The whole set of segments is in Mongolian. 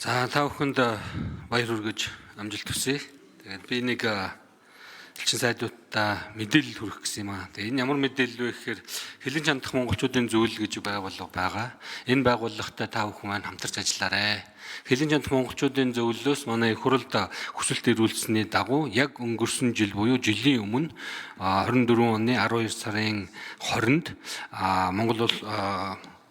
За та бүхэнд баяр хүргэж амжилт хүсье. Тэгээд би нэг элчин сайдуудаа мэдээлэл хүргэх гэсэн юм аа. Тэгээд энэ ямар мэдээлэл вэ гэхээр Хэлэн чандах монголчуудын зөвлөл гэж байгууллага байгаа. Энэ байгууллагатай та бүхэн маань хамтарч ажиллаарай. Хэлэн чандах монголчуудын зөвлөлөөс манай их хурлд хүсэлт ирүүлсэний дагуу яг өнгөрсөн жил буюу жилийн өмнө 24 оны 12 сарын 20-нд Монгол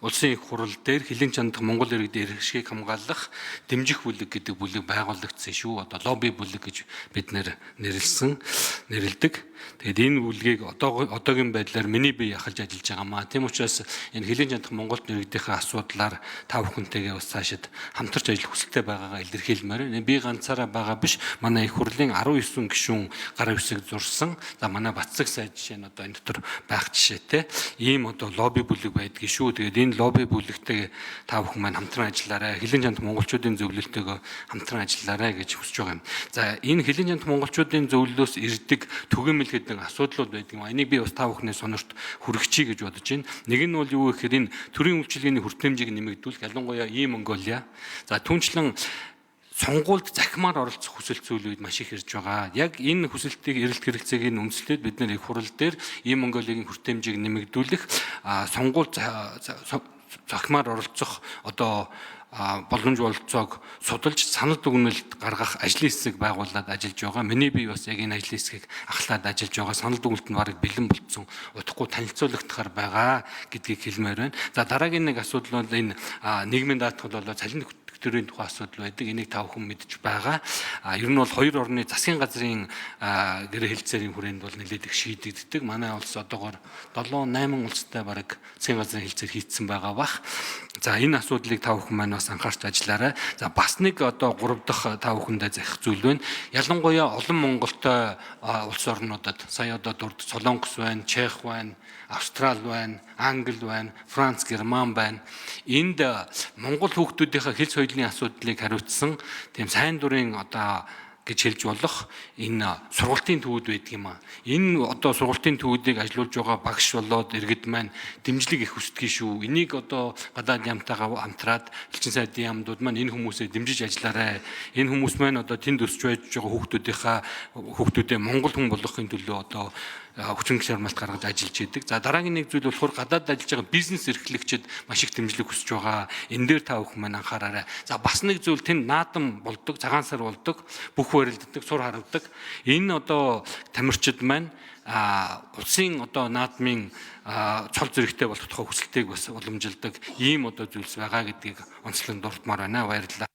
Улсын их хурал дээр Хэлэн чандах Монгол иргэдийн эрх ашгийг хамгаалах дэмжих бүлэг гэдэг бүлэг байгуулагдсан шүү. Одоо лобби бүлэг гэж бид нэрлэдэг. Тэгээд энэ бүлгийг одоогийн байдлаар миний бие яхалж ажиллаж байгаамаа. Тийм учраас энэ Хэлэн чандах Монгол иргэдийнхээ асуудлаар та бүхэнтэйгээ бас цаашид хамтарч ажиллах хүсэлтэй байгаагаа илэрхийлмээр. Би ганцаараа байгаа биш. Манай их хурлын 19 гишүүн гар хэвсэг зурсан. За манай Батцэг сайд жишээ нь одоо энэ дотор байх жишээтэй. Ийм одоо лобби бүлэг байдгийг шүү. Тэгээд энэ лобби бүлэгтэй та бүхэн маань хамтран ажиллаарай. Хэлэн чандах монголчуудын зөвлөлтөөгөө хамтран ажиллаарай гэж хүсэж байгаа юм. За энэ Хэлэн чандах монголчуудын зөвлөлөөс ирдэг түгээмэл гэдэг асуудлууд байдаг юм. Энийг би бас та бүхний сонорт хүргэчихье гэж бодож байна. Нэг нь бол юу гэхээр энэ төрийн үйлчилгээний хүртээмжийг нэмэгдүүлэх, ялангуяа Монголиа. За түүнчлэн сонгуульд захимаар оролцох хүсэлт зүйл үед маш их ирж байгаа. Яг энэ хүсэлтийг эрэлт хэрэгцээг нь үндэслээд бид нэр их хурал дээр Монголигийн хүртээмжийг нэмэгдүүлэх, сонгуульд захимаар оролцох одоо боломж бололцоог судалж санал дүгнэлт гаргах ажлын хэсэг байгуулад ажиллаж байгаа. Миний бие бас яг энэ ажлын хэсгийг ахлаад ажиллаж байгаа. Санал дүгнэлт нь бараг бэлэн болцсон. Удахгүй танилцуулагдахаар байгаа гэдгийг хэлмээр байна. За дараагийн нэг асуудал бол энэ нийгмийн даатгал болоо цалин төрийн тухай асуудал байдаг. Энийг та бүхэн мэдж байгаа. Ер нь бол хоёр орны засгийн газрын гэрээ хэлцээрийн хүрээнд бол нэлээд их шийдэгддэг. Манай улс одоогоор 7-8 улстай бараг засгийн газрын хэлцээр хийцсэн байгаа бах. За энэ асуудлыг та бүхэн маань бас анхаарч ажиллаарай. За бас нэг одоо 3 дахь та бүхэндээ захих зүйл байна. Ялангуяа олон Монголтой улс орнуудад сая одоо дурд Солонгос байна, Чех байна, Австрали байна, Англи байна, Франц, Герман байна. Энд Монгол хүүхдүүдийнхээ хэл соёлын асуудлыг хариуцсан тийм сайн дурын одоо гэж хэлж болох энэ сургалтын төвүүд байдаг юм аа. Энэ одоо сургалтын төвүүдийг ажилуулж байгаа багш болоод иргэд маань дэмжлэг их хүсдэг шүү. Энийг одоо гадаад яамтайгаа хамтраад элчин сайдын яамдууд маань энэ хүмүүсээ дэмжиж ажиллаарай. Энэ хүмүүс маань одоо тэнд өсч байж байгаа хүүхдүүдээ монгол хүн болгохын төлөө одоо хүчин шармалт гаргаж ажиллаж идэг. За дараагийн нэг зүйл болохоор гадаад ажиллаж байгаа бизнес эрхлэгчид маш их дэмжлэг хүсэж байгаа. Энэ дээр та бүхэн маань анхаараарай. За бас нэг зүйл тэнд наадам болдог, цагаан сар болдог, бүх барилддаг, сур харавдаг. Энэ одоо тамирчид маань улсын одоо наадмын цол зэрэгтэй болох тухай хүсэлтийг бас уламжилдаг ийм одоо зүйлс байгаа гэдгийг онцлон дуртмаар байна. Баярлалаа.